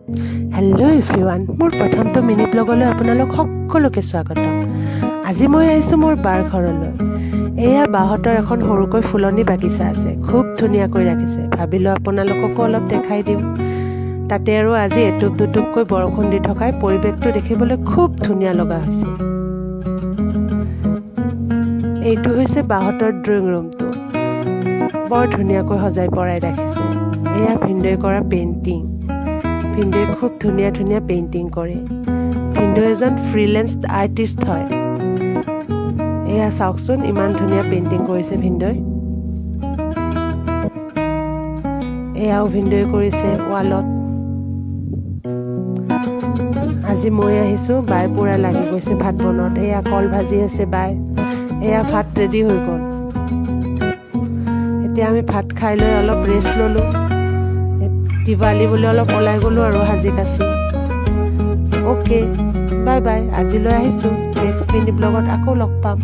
Hello' everyone, মোৰ প্ৰথমটো mini ব্লগলৈ আপোনালোক সকলোকে স্বাগতম। আজি মই আহিছোঁ মোৰ বাৰ ঘৰলৈ। এয়া বাহঁতৰ এখন সৰুকৈ ফুলনি বাগিচা আছে, খুব ধুনীয়াকৈ ৰাখিছে। ভাবিলোঁ আপোনালোককো অলপ দেখাই দিওঁ। তাতে আৰু আজি এটুপ দুটুপকৈ বৰষুণ দি থকাই পৰিৱেশটো দেখিবলৈ খুব ধুনীয়া লগা হৈছে। এইটো হৈছে বাহঁতৰ ড্ৰয়িং ৰুমটো, বৰ ধুনীয়াকৈ সজাই পৰাই ৰাখিছে। এয়া ভিনদেউৱে কৰা পেইণ্টিং। ভিনদেউৱে খুব ধুনীয়া ধুনীয়া পেইণ্টিং কৰে। ভিনদেউ এজন ফ্ৰিলেন্স আৰ্টিষ্ট হয়। এয়া চাওকচোন, ইমান ধুনীয়া পেইণ্টিং কৰিছে ভিনদেউৱে। এয়াও ভিনদেউৱে কৰিছে ৱালত। আজি মই আহিছোঁ, বাই পূৰা লাগি গৈছে ভাত বনোৱাত। এয়া কল ভাজি আছে বাই। এয়া ভাত ৰেডি হৈ গ'ল। এতিয়া আমি ভাত খাই লৈ অলপ ৰেষ্ট ল'লোঁ। দিৱালী বুলি অলপ ওলাই গ'লোঁ আৰু সাজি কাচি। Okay, bye bye. আজিলৈ আহিছোঁ, নেক্সট মিনি ব্লগত আকৌ লগ পাম।